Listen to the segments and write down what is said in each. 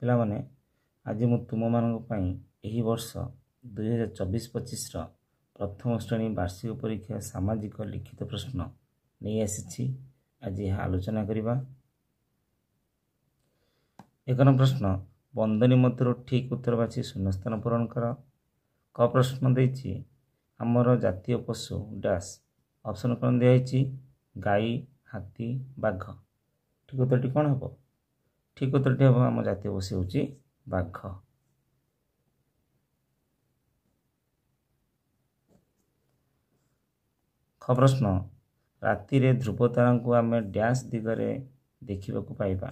ପିଲାମାନେ ଆଜି ମୁଁ ତୁମମାନଙ୍କ ପାଇଁ ଏହି ବର୍ଷ 2024-25ର ପ୍ରଥମ ଶ୍ରେଣୀ ବାର୍ଷିକ ପରୀକ୍ଷା ସାମାଜିକ ଲିଖିତ ପ୍ରଶ୍ନ ନେଇ ଆସିଛି। ଆଜି ଏହା ଆଲୋଚନା କରିବା। 1 ପ୍ରଶ୍ନ, ବନ୍ଦନୀ ମଧ୍ୟରୁ ଠିକ୍ ଉତ୍ତର ବାଛି ଶୂନ୍ୟସ୍ଥାନ ପୂରଣ କର। କ ପ୍ରଶ୍ନ ଦେଇଛି ଆମର ଜାତୀୟ ପଶୁ ଡ୍ୟାସ୍। ଅପସନ୍ କ'ଣ ଦିଆହେଇଛି? ଗାଈ, ହାତୀ, ବାଘ। ଠିକ୍ ଉତ୍ତରଟି କ'ଣ ହେବ? ଠିକ୍ ଉତ୍ତରଟି ହେବ ଆମ ଜାତୀୟ ପଶୁ ହେଉଛି ବାଘ। ଖ ପ୍ରଶ୍ନ, ରାତିରେ ଧ୍ରୁବତାରାଙ୍କୁ ଆମେ ଡ୍ୟାସ୍ ଦିଗରେ ଦେଖିବାକୁ ପାଇବା।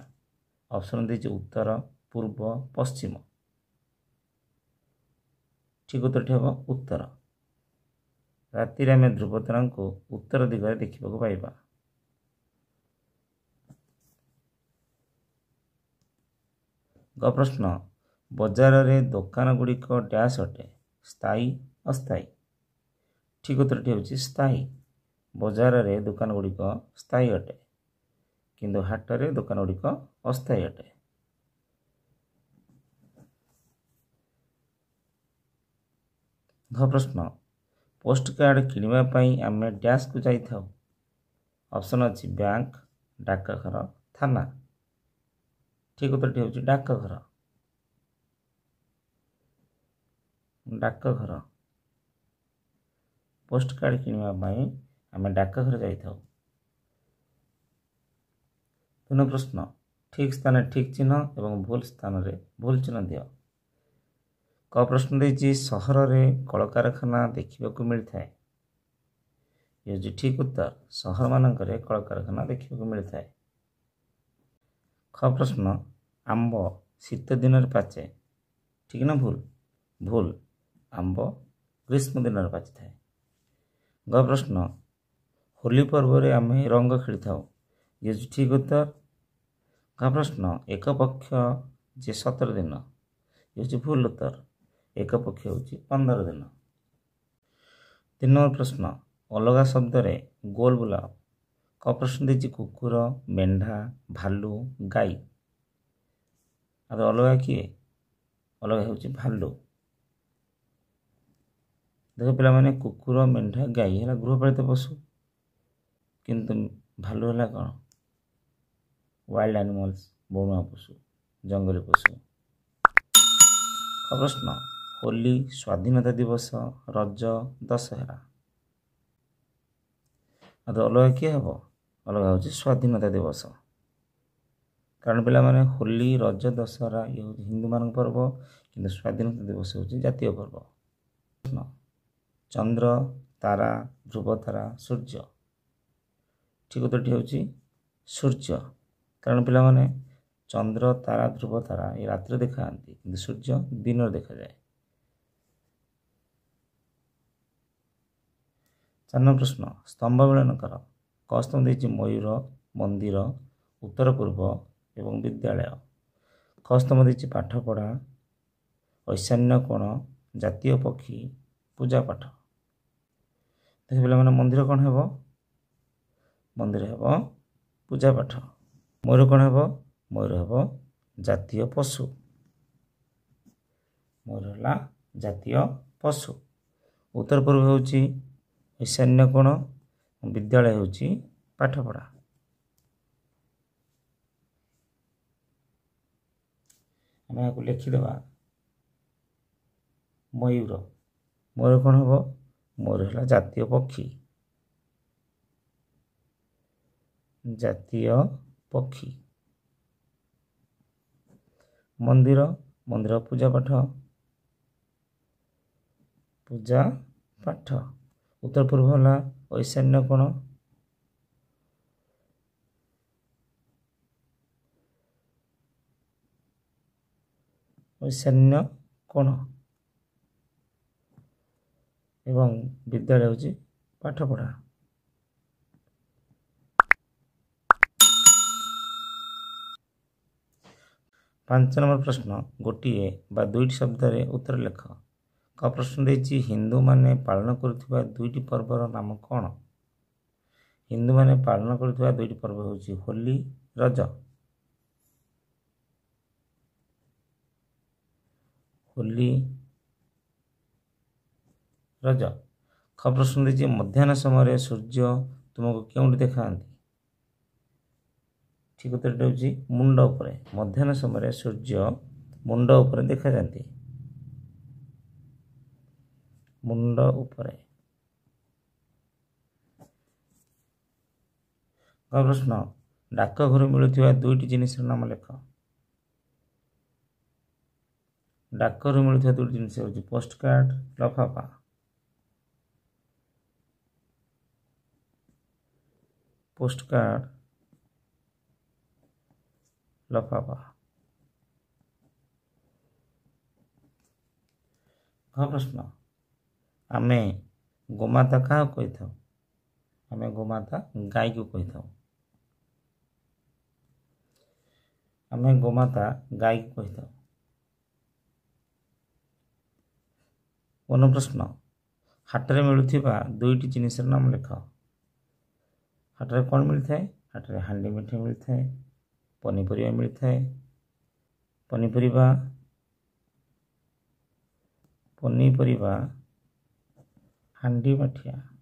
ଅପସନ୍ ଦେଇଛି ଉତ୍ତର, ପୂର୍ବ, ପଶ୍ଚିମ। ଠିକ୍ ଉତ୍ତରଟି ହେବ ଉତ୍ତର। ରାତିରେ ଆମେ ଧ୍ରୁବତାରାଙ୍କୁ ଉତ୍ତର ଦିଗରେ ଦେଖିବାକୁ ପାଇବା। ଗ ପ୍ରଶ୍ନ, ବଜାରରେ ଦୋକାନ ଗୁଡ଼ିକ ଡ୍ୟାସ୍ ଅଟେ, ସ୍ଥାୟୀ, ଅସ୍ଥାୟୀ। ଠିକ୍ ଉତ୍ତରଟି ହେଉଛି ସ୍ଥାୟୀ। ବଜାରରେ ଦୋକାନ ଗୁଡ଼ିକ ସ୍ଥାୟୀ ଅଟେ, କିନ୍ତୁ ହାଟରେ ଦୋକାନ ଗୁଡ଼ିକ ଅସ୍ଥାୟୀ ଅଟେ। ଘ ପ୍ରଶ୍ନ, ପୋଷ୍ଟ କାର୍ଡ଼ କିଣିବା ପାଇଁ ଆମେ ଡ୍ୟାସ୍କୁ ଯାଇଥାଉ। ଅପସନ୍ ଅଛି ବ୍ୟାଙ୍କ, ଡାକଘର, ଥାନା। ଠିକ୍ ଉତ୍ତରଟି ହେଉଛି ଡାକଘର। ଡାକଘର। ପୋଷ୍ଟ କାର୍ଡ଼ କିଣିବା ପାଇଁ ଆମେ ଡାକଘର ଯାଇଥାଉ। 3 ପ୍ରଶ୍ନ, ଠିକ୍ ସ୍ଥାନରେ ଠିକ୍ ଚିହ୍ନ ଏବଂ ଭୁଲ ସ୍ଥାନରେ ଭୁଲ ଚିହ୍ନ ଦିଅ। କ ପ୍ରଶ୍ନ ଦେଇଛି ସହରରେ କଳକାରଖାନା ଦେଖିବାକୁ ମିଳିଥାଏ। ଏ ହେଉଛି ଠିକ୍ ଉତ୍ତର। ସହରମାନଙ୍କରେ କଳକାରଖାନା ଦେଖିବାକୁ ମିଳିଥାଏ। ଖ ପ୍ରଶ୍ନ, ଆମ୍ବ ଶୀତ ଦିନରେ ପାଚେ। ଠିକ୍ ନା ଭୁଲ? ଭୁଲ। ଆମ୍ବ ଗ୍ରୀଷ୍ମ ଦିନରେ ପାଚିଥାଏ। ଗ ପ୍ରଶ୍ନ, ହୋଲି ପର୍ବରେ ଆମେ ରଙ୍ଗ ଖେଳିଥାଉ। ଏ ହେଉଛି ଠିକ୍ ଉତ୍ତର। ଘ ପ୍ରଶ୍ନ, ଏକ ପକ୍ଷ ଯେ 17 ଦିନ। ଏ ହେଉଛି ଭୁଲ ଉତ୍ତର। ଏକ ପକ୍ଷ ହେଉଛି 15 ଦିନ। 3 ନମ୍ବର ପ୍ରଶ୍ନ, ଅଲଗା ଶବ୍ଦରେ ଗୋଲ ବୁଲାଅ। କ ପ୍ରଶ୍ନ ଦେଇଛି କୁକୁର, ମେଣ୍ଢା, ଭାଲୁ, ଗାଈ। ଆଉ ଅଲଗା କିଏ? ଅଲଗା ହେଉଛି ଭାଲୁ। ଦେଖ ପିଲାମାନେ, କୁକୁର, ମେଣ୍ଢା, ଗାଈ ହେଲା ଗୃହପାଳିତ ପଶୁ, କିନ୍ତୁ ଭାଲୁ ହେଲା କ'ଣ? ୱାଇଲ୍ଡ ଆନିମଲ୍ସ, ବଣୁଆ ପଶୁ, ଜଙ୍ଗଲୀ ପଶୁ। ଖ ପ୍ରଶ୍ନ, ହୋଲି, ସ୍ୱାଧୀନତା ଦିବସ, ରଜ, ଦଶହରା। ଆଉ ଅଲଗା କିଏ ହେବ? ଅଲଗା ହେଉଛି ସ୍ୱାଧୀନତା ଦିବସ। କାରଣ ପିଲାମାନେ ହୋଲି, ରଜ, ଦଶହରା ଇଏ ହେଉଛି ହିନ୍ଦୁମାନଙ୍କ ପର୍ବ, କିନ୍ତୁ ସ୍ୱାଧୀନତା ଦିବସ ହେଉଛି ଜାତୀୟ ପର୍ବ। ଚନ୍ଦ୍ର, ତାରା, ଧ୍ରୁବତାରା, ସୂର୍ଯ୍ୟ। ଠିକ୍ ଉତ୍ତରଟି ହେଉଛି ସୂର୍ଯ୍ୟ। କାରଣ ପିଲାମାନେ ଚନ୍ଦ୍ର, ତାରା, ଧ୍ରୁବତାରା ଏ ରାତିରେ ଦେଖାଯାଆନ୍ତି, କିନ୍ତୁ ସୂର୍ଯ୍ୟ ଦିନରେ ଦେଖାଯାଏ। 4 ନମ୍ବର ପ୍ରଶ୍ନ, ସ୍ତମ୍ଭ ମିଳନ କର। କ ସ୍ତମ୍ଭ ଦେଇଛି ମୟୂର, ମନ୍ଦିର, ଉତ୍ତର ପୂର୍ବ ଏବଂ ବିଦ୍ୟାଳୟ। ଖ ସ୍ତମ୍ଭ ଦେଇଛି ପାଠପଢ଼ା, ଐଶାନ୍ୟ କୋଣ, ଜାତୀୟ ପକ୍ଷୀ, ପୂଜା ପାଠ। ଦେଖ ପିଲାମାନେ, ମନ୍ଦିର କ'ଣ ହେବ? ମନ୍ଦିର ହେବ ପୂଜା ପାଠ। ମୟୂର କ'ଣ ହେବ? ମୟୂର ହେବ ଜାତୀୟ ପଶୁ। ମୟୂର ହେଲା ଜାତୀୟ ପଶୁ। ଉତ୍ତର ପୂର୍ବ ହେଉଛି ଈଶାନ୍ୟ କୋଣ, ବିଦ୍ୟାଳୟ ହେଉଛି ପାଠପଢ଼ା। ଆମେ ଏହାକୁ ଲେଖିଦେବା। ମୟୂର। ମୟୂର କ'ଣ ହେବ? ମୟୂର ହେଲା ଜାତୀୟ ପକ୍ଷୀ। ଜାତୀୟ ପକ୍ଷୀ। ମନ୍ଦିର, ମନ୍ଦିର ପୂଜା ପାଠ। ପୂଜା ପାଠ। ଉତ୍ତର ପୂର୍ବ ହେଲା ଐଶାନ୍ୟ କୋଣ। ଐଶାନ୍ୟ କୋଣ ଏବଂ ବିଦ୍ୟାଳୟ ହେଉଛି ପାଠପଢ଼ା। 5 ନମ୍ବର ପ୍ରଶ୍ନ, ଗୋଟିଏ ବା ଦୁଇଟି ଶବ୍ଦରେ ଉତ୍ତର ଲେଖ। କ ପ୍ରଶ୍ନ ଦେଇଛି ହିନ୍ଦୁମାନେ ପାଳନ କରୁଥିବା 2ଟି ପର୍ବର ନାମ କ'ଣ? ହିନ୍ଦୁମାନେ ପାଳନ କରୁଥିବା 2ଟି ପର୍ବ ହେଉଛି ହୋଲି, ରଜ। ହୋଲି, ରଜ। ଖ ପ୍ରଶ୍ନ ଦେଇଛି ମଧ୍ୟାହ୍ନ ସମୟରେ ସୂର୍ଯ୍ୟ ତୁମକୁ କେଉଁଠି ଦେଖାନ୍ତି? ଠିକ୍ ଉତ୍ତରଟି ହେଉଛି ମୁଣ୍ଡ ଉପରେ। ମଧ୍ୟାହ୍ନ ସମୟରେ ସୂର୍ଯ୍ୟ ମୁଣ୍ଡ ଉପରେ ଦେଖାଯାନ୍ତି। ମୁଣ୍ଡ ଉପରେ। ଗ ପ୍ରଶ୍ନ ଡାକଘରୁ ମିଳୁଥିବା ଦୁଇଟି ଜିନିଷର ନାମ ଲେଖ। ଡାକଘରୁ ମିଳୁଥିବା ଦୁଇଟି ଜିନିଷ ହେଉଛି ପୋଷ୍ଟକାର୍ଡ଼, ଲଫାଫା। ପୋଷ୍ଟକାର୍ଡ଼, ଲଫାଫା। ଘ ପ୍ରଶ୍ନ ଆମେ ଗୋମାତା କାହାକୁ କହିଥାଉ? ଆମେ ଗୋମାତା ଗାଈକୁ କହିଥାଉ। ଆମେ ଗୋମାତା ଗାଈକୁ କହିଥାଉ। ପ୍ରଶ୍ନ ହାଟରେ ମିଳୁଥିବା ଦୁଇଟି ଜିନିଷର ନାମ ଲେଖ। ହାଟରେ କ'ଣ ମିଳିଥାଏ? ହାଟରେ ହାଣ୍ଡି ମିଠା ମିଳିଥାଏ, ପନିପରିବା ମିଳିଥାଏ। ପନିପରିବା ହାଣ୍ଡି ମାଠିଆ।